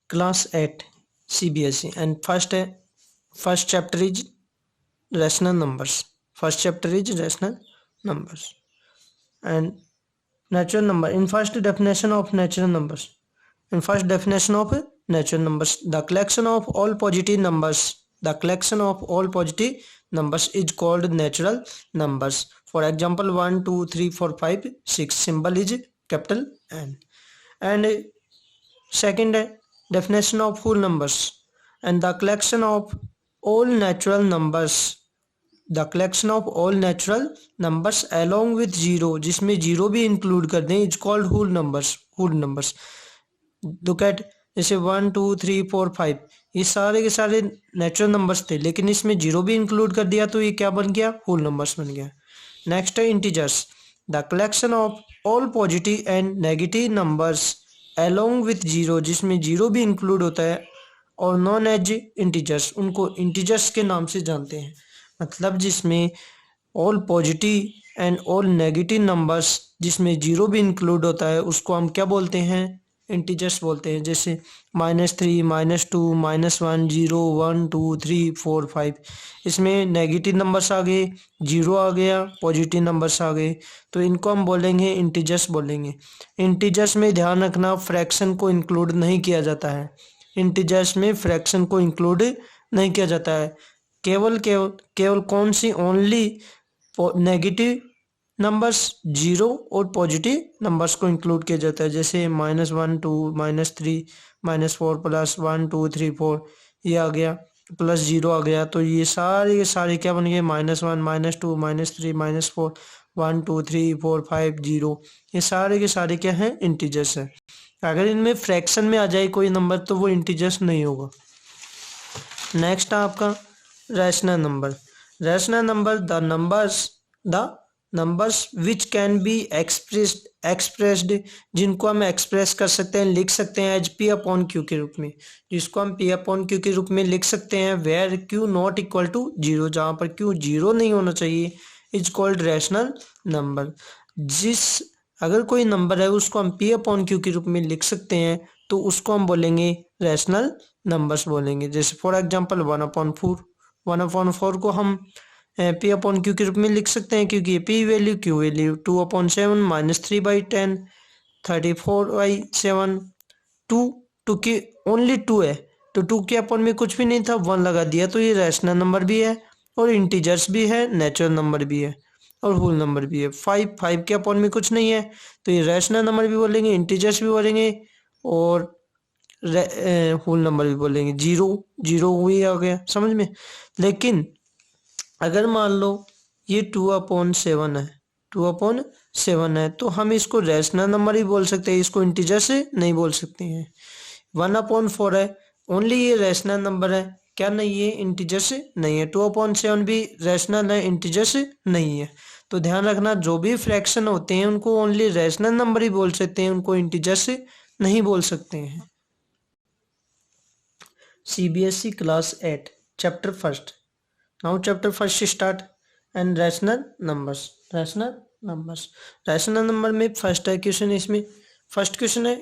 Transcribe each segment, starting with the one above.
class 8 CBSE, and first chapter is rational numbers. First chapter is rational numbers and natural number. In first definition of natural numbers, the collection of all positive numbers, is called natural numbers. For example, 1 2 3 4 5 6, symbol is capital N. And second definition of whole numbers, and the collection of all natural numbers, along with zero, जिसमें zero भी include कर दें, is called whole numbers. Look at, जैसे 1 2 3 4 5, ये सारे के सारे natural numbers थे, लेकिन इसमें जीरो भी इंक्लूड कर दिया तो ये क्या बन गया? होल नंबर्स बन गया. नेक्स्ट है integers, the collection of all positive and negative numbers along with zero, जिसमें जीरो भी इंक्लूड होता है, और नॉन एज इंटीजर्स, उनको इंटीजर्स के नाम से जानते हैं. मतलब जिसमें all positive and all negative numbers, जिसमें जीरो भी इंक्लूड होता है, उसको हम क्या बोलते हैं? इंटीजर्स बोलते हैं. जैसे -3 -2 -1 0 1 2 3 4 5, इसमें नेगेटिव नंबर्स आ गए, जीरो आ गया, पॉजिटिव नंबर्स आ गए, तो इनको हम बोलेंगे इंटीजर्स बोलेंगे. इंटीजर्स में ध्यान रखना, फ्रैक्शन को इंक्लूड नहीं किया जाता है. इंटीजर्स में फ्रैक्शन को इंक्लूड नहीं किया जाता है. केवल कौन सी? ओनली नेगेटिव नंबर्स, जीरो और पॉजिटिव नंबर्स को इंक्लूड किया जाता है. जैसे -1 2 -3 -4 +1 2 3 4, ये आ गया, प्लस जीरो आ गया, तो ये सारे क्या बन गए? -1 -2 -3 -4 1 2 3 4 5 0, ये सारे के सारे क्या हैं? इंटीजर्स है. अगर इनमें फ्रैक्शन में आ जाए कोई नंबर तो वो इंटीजर्स नहीं होगा. नेक्स्ट है आपका rational number. The numbers which can be expressed, जिनको हम एक्सप्रेस कर सकते हैं, लिख सकते हैं एज P/Q के रूप में, जिसको हम P/Q के रूप में लिख सकते हैं. Where Q not equal to zero, जहाँ पर Q जीरो नहीं होना चाहिए, इज कॉल्ड रैशनल नंबर. अगर कोई नंबर है उसको हम P/Q के रूप में लिख सकते हैं, तो उसको हम बोलेंगे रैशनल नंबर्स बोलेंगे. जैसे फॉर एग्जांपल 1/4 को हम P/Q के रूप में लिख सकते हैं, क्योंकि P वैल्यू Q वैल्यू. 2/7 -3/10 34/7, 2 की ओनली 2 है, तो 2 के अपॉन में कुछ भी नहीं था, 1 लगा दिया, तो ये रैशनल नंबर भी है और इंटीजर्स भी है, नेचुरल नंबर भी है और होल नंबर भी है. 5 के अपॉन में कुछ नहीं है, तो ये रैशनल नंबर भी बोलेंगे, इंटीजर्स भी बोलेंगे और होल नंबर भी बोलेंगे. जीरो हुई आ गया समझ में. लेकिन अगर मान लो ये 2/7 है, तो हम इसको रैशनल नंबर ही बोल सकते हैं, इसको इंटीजर से नहीं बोल सकते हैं. 1/4 है, ओनली ये रैशनल नंबर है, क्या नहीं है? इंटीजर से नहीं है. 2/7 भी रैशनल है, इंटीजर से नहीं है. तो ध्यान रखना, जो भी फ्रैक्शन होते हैं उनको ओनली रैशनल नंबर ही बोल सकते हैं, उनको इंटीजर से नहीं बोल सकते हैं. CBSE class 8 chapter first. Now chapter first start. And rational number में फर्स्ट है क्वेश्चन. इसमें फर्स्ट क्वेश्चन है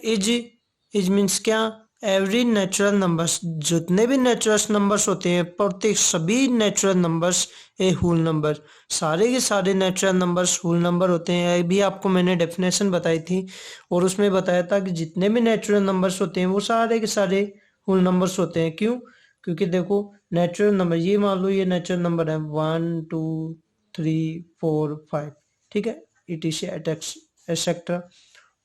इज मीन्स क्या? एवरी नेचुरल नंबर्स, जितने भी नेचुरल नंबर्स होते हैं, प्रत्येक सभी नेचुरल नंबर्स ए होल नंबर. सारे के सारे नेचुरल नंबर्स होल नंबर होते हैं. अभी आपको मैंने डेफिनेशन बताई थी और उसमें बताया था कि जितने भी नेचुरल नंबर्स होते हैं वो सारे के सारे होल नंबर्स होते हैं. क्यों? क्योंकि देखो, नेचुरल नंबर, ये मान लो ये नेचुरल नंबर है 1 2 3 4 5, ठीक है, etc एक्सेट्रा.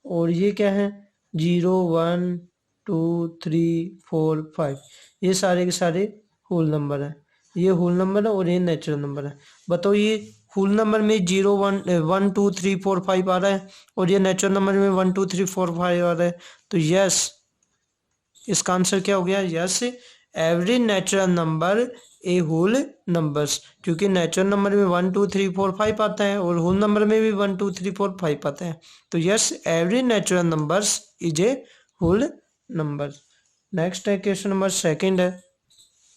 और ये क्या है? 0 1 2 3 4 5, ये सारे के सारे होल नंबर है. ये होल नंबर है और ये नेचुरल नंबर है. बताओ, ये होल नंबर में 0 1 2 3 4 5 आ रहा है और ये नेचुरल नंबर में 1 2 3 4 5 आ रहा है. तो यस, इसका आंसर क्या हो गया? Yes, every natural number a whole numbers. क्योंकि नेचुरल नंबर में 1 2 3 4 5 आता है और होल नंबर में भी 1 2 3 4 5 आता है. तो yes, every natural numbers is a whole number. Next है क्वेश्चन नंबर सेकंड है.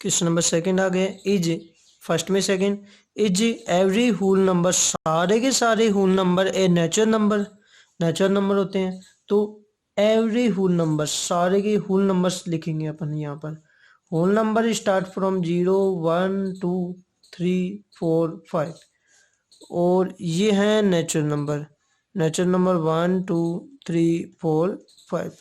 क्वेश्चन नंबर सेकंड आ गए इज. फर्स्ट में second, is every whole number, सारे के सारे whole number a natural number होते हैं. तो एवरी होल नंबर, सारे के होल नंबर्स लिखेंगे अपन यहाँ पर। होल नंबर स्टार्ट फ्रॉम 0 1 2 3 4 5 और ये है नेचुरल नंबर। Natural number 1 2 3 4 5।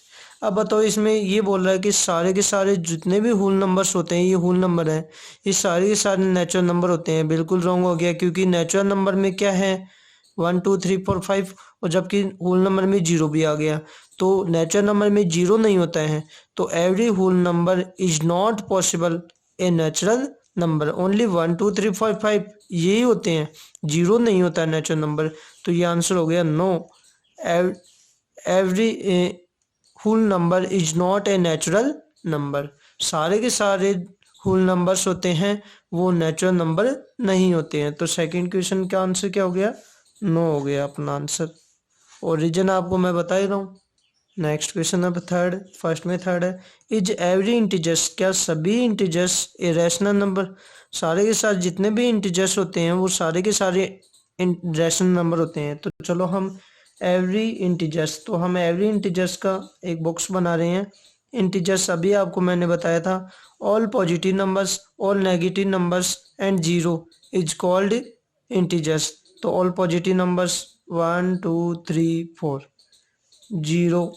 अब बताओ, इसमें ये बोल रहा है कि सारे के सारे जितने भी होल नंबर्स होते हैं, ये होल नंबर है, ये सारे के सारे नेचुरल नंबर होते हैं। बिल्कुल रॉन्ग हो गया, क्योंकि नेचुरल नंबर में क्या है 1 2 3 4 5, और जबकि होल नंबर में जीरो भी आ गया। तो नेचुरल नंबर में जीरो नहीं होता है, तो every whole number is not possible a natural number, only 1 2 3 4 5 यही होते हैं, जीरो नहीं होता है नेचुरल नंबर। तो ये आंसर हो गया no, every whole number is not a natural number. सारे के सारे होल नंबर्स होते हैं, वो नेचुरल नंबर नहीं होते हैं। तो सेकंड क्वेश्चन का आंसर क्या हो गया, नो हो गया अपना आंसर, और रीजन आपको मैं बता ही रहा हूँ। Next question number third, first में थर्ड है, इज एवरी इंटीजर्स, क्या सभी इंटीजर्स ए रैशनल नंबर, सारे के साथ जितने भी इंटीजर्स होते हैं वो सारे के सारे रैशनल नंबर होते हैं। तो चलो हम एवरी इंटीजर्स, तो हम एवरी इंटीजर्स का एक बॉक्स बना रहे हैं। इंटीजर्स अभी आपको मैंने बताया था, all positive numbers, all negative numbers and zero is called integers. तो all positive numbers 1 2 3 4, zero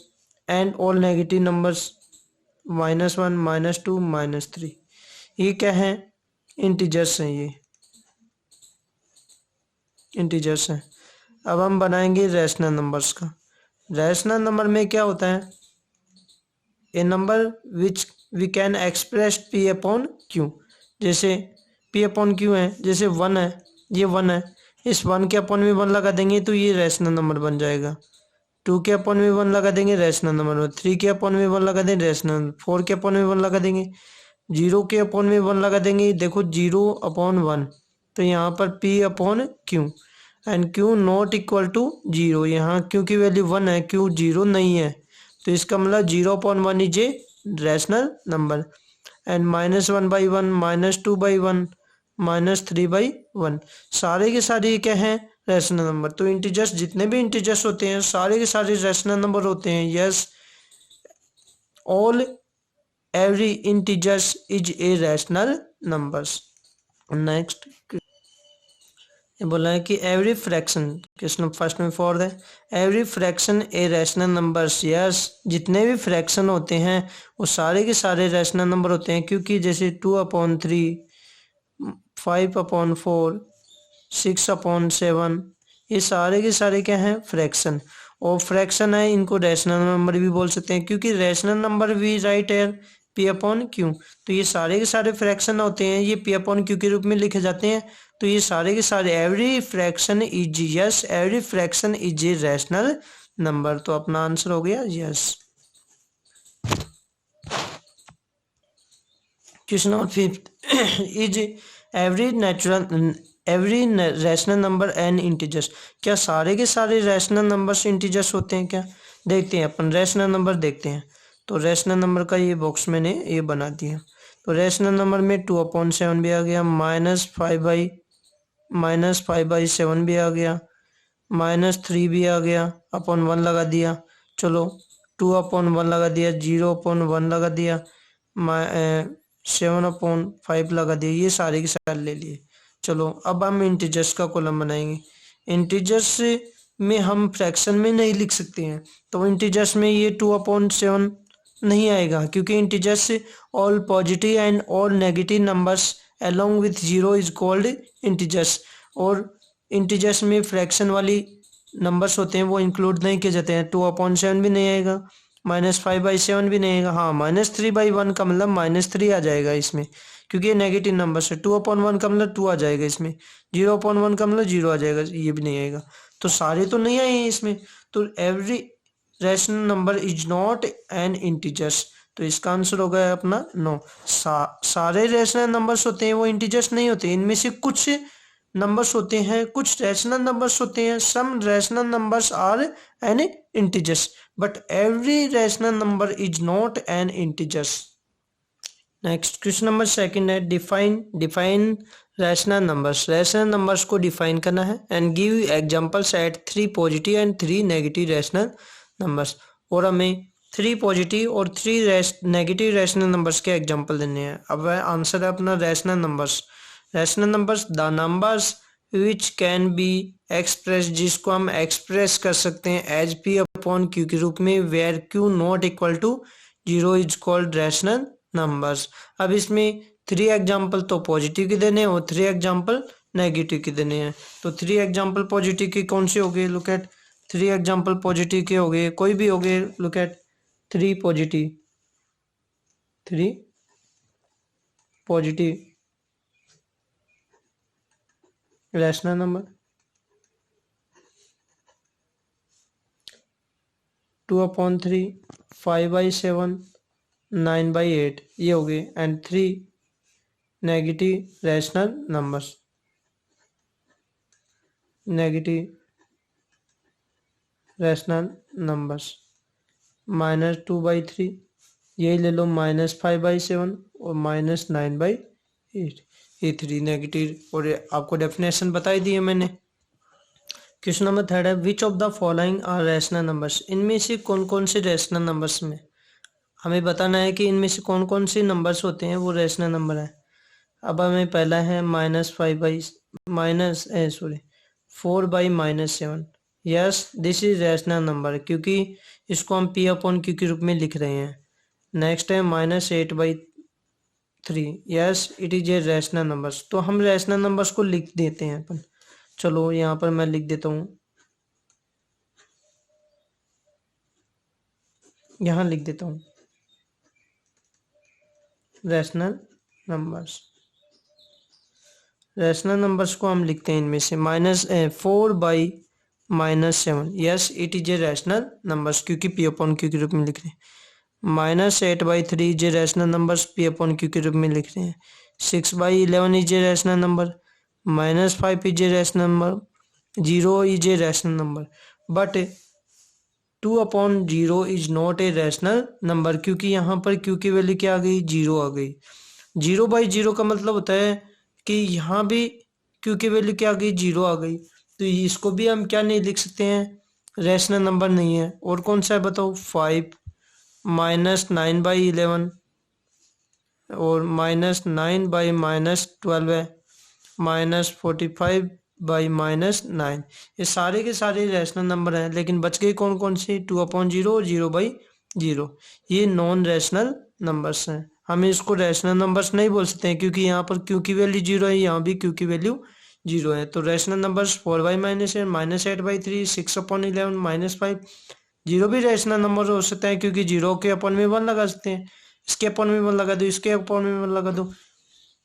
and all negative numbers -1 -2 -3, ये क्या है, इंटीजर्स हैं, ये इंटीजर्स हैं। अब हम बनाएंगे रैशनल नंबर्स का। रैशनल नंबर में क्या होता है, a number which we can express P upon Q. जैसे पी अपॉन क्यू है, जैसे 1 है, ये 1 है, इस 1 के अपॉन में 1 लगा देंगे तो ये रैशनल नंबर बन जाएगा। 2 के अपॉन में 1 लगा देंगे, रैशनल नंबर। 3 के अपॉन में 1 लगा देंगे, रैशनल। 4 के अपॉन में 1 लगा देंगे, 0 के अपॉन में 1 लगा देंगे। देखो 0 अपॉन 1, तो यहाँ पर P upon Q, and Q not equal to 0। यहाँ क्यू की वैल्यू 1 है, क्यू 0 नहीं है, तो इसका मतलब 0/1 is a rational number. And -1/1, -2/1, -3/1, सारे के सारे क्या हैं, रैशनल नंबर। तो इंटीजर्स, जितने भी इंटीजर्स होते हैं सारे के सारे रैशनल नंबर होते हैं। Yes, all every integers is a rational numbers. Next ये बोला है कि एवरी फ्रैक्शन, क्वेश्चन फर्स्ट में फोर्थ है, every fraction a rational numbers. Yes, जितने भी फ्रैक्शन होते हैं वो सारे के सारे रैशनल नंबर होते हैं, क्योंकि जैसे 2/3, 5/4, 6/7, ये सारे के सारे क्या हैं, फ्रैक्शन। और फ्रैक्शन है, इनको रैशनल नंबर भी बोल सकते हैं, क्योंकि रैशनल नंबर वी राइट है पी अपॉन क्यू। तो ये सारे के सारे फ्रैक्शन होते हैं, ये पी अपॉन क्यू के रूप में लिखे जाते हैं। तो ये सारे के सारे every fraction is, yes every fraction is a rational number. तो अपना आंसर हो गया yes. Question number fifth, is every rational number an integers, क्या सारे के सारे रैशनल नंबर्स इंटीजर्स होते हैं क्या। देखते हैं अपन, रैशनल नंबर देखते हैं। तो रैशनल नंबर का ये बॉक्स मैंने ये बना दिया। तो रैशनल नंबर में 2/7 भी आ गया, -5/7 भी आ गया, -3 भी आ गया, अपॉन 1 लगा दिया। चलो 2/1 लगा दिया, 0/1 लगा दिया, 7/5 लगा दिया, ये सारे के सारे ले लिए। चलो अब हम इंटीजर्स का कॉलम बनाएंगे। इंटीजर्स में हम फ्रैक्शन में नहीं लिख सकते हैं, तो इंटीजर्स में ये 2/7 नहीं आएगा, क्योंकि integers all positive and all negative numbers along with zero is called integers. और इंटीजर्स में फ्रैक्शन वाली नंबर्स होते हैं वो इंक्लूड नहीं किए जाते हैं। 2/7 भी नहीं आएगा, -5/7 भी नहीं आएगा। हाँ, -3/1 का मतलब -3 आ जाएगा इसमें, क्योंकि ये नेगेटिव नंबर्स है। 2/1 का मतलब 2 आ जाएगा इसमें, 0/1 का मतलब 0 आ जाएगा, ये भी नहीं आएगा। तो सारे तो नहीं आए हैं इसमें। तो every rational number is not an integers, तो इसका आंसर हो गया अपना नो। सारे रैशनल नंबर्स होते हैं वो इंटीजर्स नहीं होते, इनमें से कुछ नंबर्स होते हैं, कुछ रैशनल नंबर्स होते हैं। Some rational numbers are an integers, but every rational number is not an integers. Next question number second है, define rational numbers. Rational numbers को डिफाइन करना है, and give examples at 3 positive and 3 negative rational numbers. और हमें 3 positive और 3 negative rational numbers के example देने हैं। अब आंसर है अपना rational numbers. Rational numbers the numbers which can be express, जिसको हम एक्सप्रेस कर सकते हैं एज पी अपॉन क्यू के रूप में, where Q not equal to 0 is called rational numbers. अब इसमें 3 एग्जाम्पल तो पॉजिटिव के देने हैं और 3 एग्जाम्पल नेगेटिव के देने हैं। तो 3 एग्जाम्पल पॉजिटिव के कौन से हो गए? लुक एट 3 एग्जाम्पल पॉजिटिव के हो गए, कोई भी हो गए। Look at 3 positive, 3 positive rational number, 2/3, 5/7, 9/8 ये हो गए। And 3 negative rational numbers, negative rational numbers -2/3, यही ले लो, -5/7 और -9/8, ये 3 नेगेटिव। और आपको डेफिनेशन बताई दी है मैंने। क्वेश्चन नंबर 3 है which of the following are rational numbers, इनमें से कौन कौन से रैशनल नंबर्स में हमें बताना है कि इनमें से कौन कौन से नंबर्स होते हैं वो रैशनल नंबर है। अब हमें पहला है -4/-7। Yes this is rational number, क्योंकि इसको हम पी अपॉन क्यू के रूप में लिख रहे हैं। नेक्स्ट है -8/3। Yes it is a rational numbers. तो हम रैशनल नंबर्स को लिख देते हैं अपन। चलो यहाँ पर मैं लिख देता हूँ, यहाँ लिख देता हूँ रैशनल नंबर्स। रैशनल नंबर्स को हम लिखते हैं इनमें से -4/-7। Yes it is a rational numbers, क्योंकि पी अपॉन क्यू के रूप में लिख रहे हैं। -8/3 is a rational numbers, P upon Q के रूप में लिख रहे हैं। 6/11 is a rational number, -5 is a rational number, 0 is a rational number, but 2/0 is not A rational number, क्योंकि यहाँ पर क्यू की वैल्यू क्या आ गई? 0 आ गई। 0/0 का मतलब होता है कि यहाँ भी क्यू की वैल्यू क्या आ गई? 0 आ गई। तो इसको भी हम क्या नहीं लिख सकते हैं? रैशनल नंबर नहीं है। और कौन सा है बताओ? 5 -9/11 और -9/-12 है, -45/-9। ये सारे के सारे रैशनल नंबर हैं, लेकिन बच गए कौन कौन से? 2/0 और 0/0। ये नॉन रैशनल नंबर्स हैं। हम इसको रैशनल नंबर्स नहीं बोल सकते हैं, क्योंकि यहाँ पर क्यू की वैल्यू 0 है, यहाँ भी क्यू की वैल्यू 0 है। तो रैशनल नंबर्स 4/-8, -8/3, 6/11, -5। 0 भी रैशनल नंबर हो सकता है, क्योंकि 0 के अपॉन में 1 लगा सकते हैं। इसके अपॉन में 1 लगा दो, इसके अपॉन में 1 लगा दो,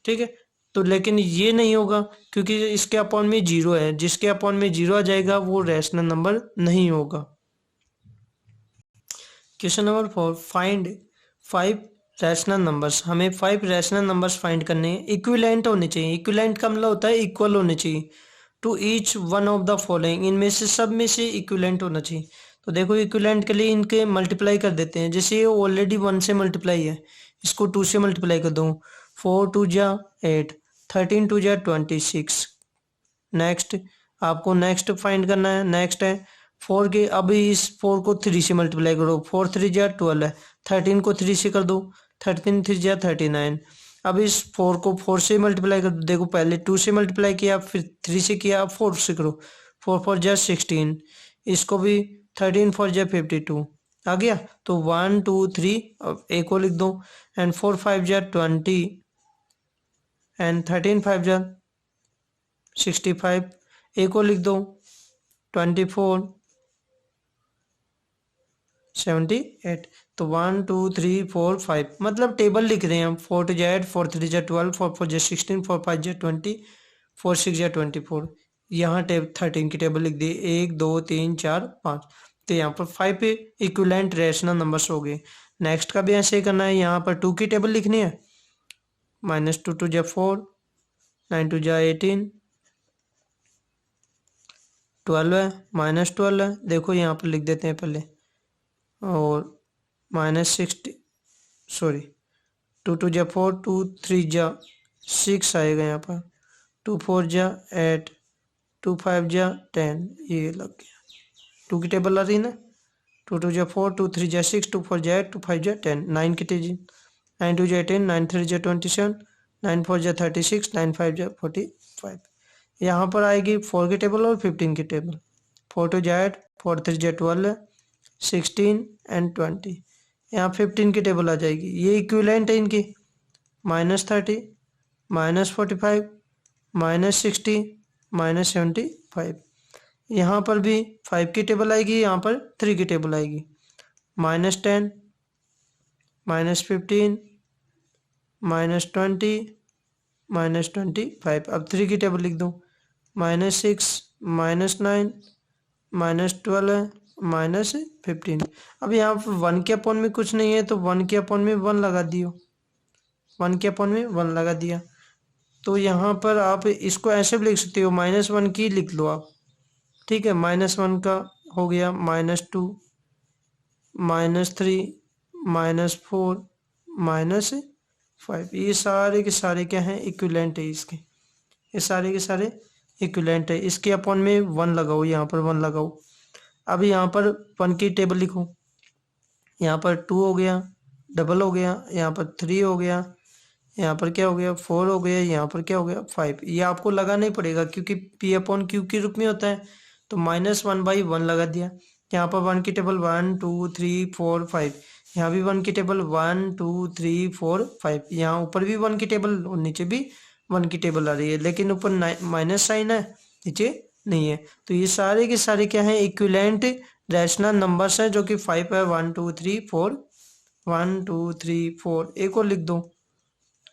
ठीक है। तो लेकिन ये नहीं होगा, क्योंकि इसके अपॉन में 0 है। जिसके अपॉन में 0 आ जाएगा वो रैशनल नंबर नहीं होगा। Question number 4 find 5 rational numbers. हमें 5 रैशनल नंबर्स फाइंड करने हैं। इक्विवेलेंट होने चाहिए। इक्विवेलेंट का मतलब होता है इक्वल होने चाहिए to each one of the following, इनमें से सब में से इक्विवेलेंट होना चाहिए। तो देखो इक्विवेलेंट के लिए इनके मल्टीप्लाई कर देते हैं। जैसे ये ऑलरेडी 1 से मल्टीप्लाई है, इसको 2 से मल्टीप्लाई कर दो। 4 2 जा 8, 13 2 जा 26। नेक्स्ट आपको नेक्स्ट फाइंड करना है। नेक्स्ट है 4 के, अब इस 4 को 3 से मल्टीप्लाई करो। 4 3 जा 12 है, 13 को 3 से कर दो, 13 3 जा 39। अब इस 4 को 4 से मल्टीप्लाई कर दो। देखो पहले 2 से मल्टीप्लाई किया, फिर 3 से किया, अब 4 से करो। 4 4 जा 16, इसको भी 13 4 जा 52 आ गया। तो 1 2 3, अब एक और लिख दो। एंड 4 5 जा 20 एंड 13 5 जा 65, एक और लिख दो। 24 78। तो 1 2 3 4 5, मतलब टेबल लिख रहे हैं हम। 4 2 जा 8, 4 3 जा 12, 4 4 जा 16, 4 5 जा 20, 4 6 जा 24। यहाँ 13 की टेबल लिख दी। 1 2 3 4 5। तो यहाँ पर 5 इक्विवेलेंट रैशनल नंबर्स हो गए। नेक्स्ट का भी ऐसे ही करना है। यहाँ पर 2 की टेबल लिखनी है। -2 2 जा 4, 9 2 जा 18, 12 है, -12 है। देखो यहाँ पर लिख देते हैं पहले। और -60, सॉरी 2 2 जा 4, 2 3 जा 6 आएगा यहाँ पर। 2 4 जा 8, 2 5 जा 10, ये लग गया। 2 की टेबल आ रही ना। 2 2 जा 4, 2 3 जा 6, 2 4 जा 8, 2 5 जा 10, 9 की डिजिट, 9 2 जा 18, 9 3 जा 27, 9 4 जा 36, 9 5 जा 45। यहाँ पर आएगी 4 की टेबल और 15 की टेबल। 4 2 जा 8, 4 3 जा 12, 16 एंड 20। यहाँ 15 की टेबल आ जाएगी। ये इक्विवेलेंट है इनकी, -30, -45, -60, -75। यहाँ पर भी 5 की टेबल आएगी, यहाँ पर 3 की टेबल आएगी। -10, -15, -20, -25। अब 3 की टेबल लिख दो, -6, -9, -12, -15। अब यहाँ पर 1 के अपॉन में कुछ नहीं है तो 1 के अपॉन में 1 लगा दियो, 1 के अपॉन में 1 लगा दिया। तो यहाँ पर आप इसको ऐसे भी लिख सकते हो, -1 की लिख लो आप, ठीक है। -1 का हो गया, -2, -3, -4, -5। ये सारे के सारे क्या हैं, इक्विवेलेंट है इसके, ये सारे के सारे इक्विवेलेंट है। इसके अपॉन में 1 लगाओ, यहाँ पर 1 लगाओ। अब यहाँ पर 1 की टेबल लिखो, यहाँ पर 2 हो गया, डबल हो गया, यहाँ पर 3 हो गया, यहाँ पर क्या हो गया, 4 हो गया, यहाँ पर क्या हो गया, 5। ये आपको लगाना ही पड़ेगा क्योंकि P अपॉन Q के रूप में होता है। तो -1/1 लगा दिया। यहाँ पर 1 की टेबल 1 2 3 4 5, यहाँ भी 1 की टेबल 1 2 3 4 5, यहाँ ऊपर भी 1 की टेबल और नीचे भी 1 की टेबल आ रही है, लेकिन ऊपर माइनस साइन है, नीचे नहीं है। तो ये सारे के सारे क्या हैं, इक्विवेलेंट रैशनल नंबर्स हैं, जो कि 5 है। 1 2 3 4, 1 2 3 4। एक और लिख दो,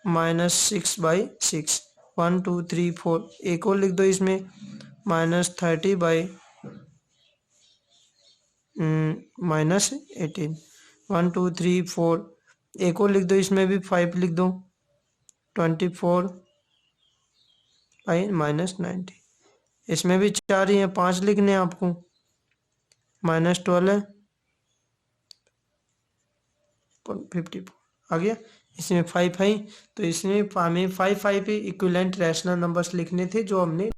-6/6, 1 2 3 4। एक और लिख दो इसमें, -30/-18, 1 2 3 4। एक और लिख दो इसमें भी, 5 लिख दो, 24/-90। इसमें भी 4 ही हैं, 5 लिखने हैं आपको। -12 है, 54 आ गया। इसमें 5 है, तो इसमें हमें 5 इक्विवेलेंट रैशनल नंबर्स लिखने थे जो हमने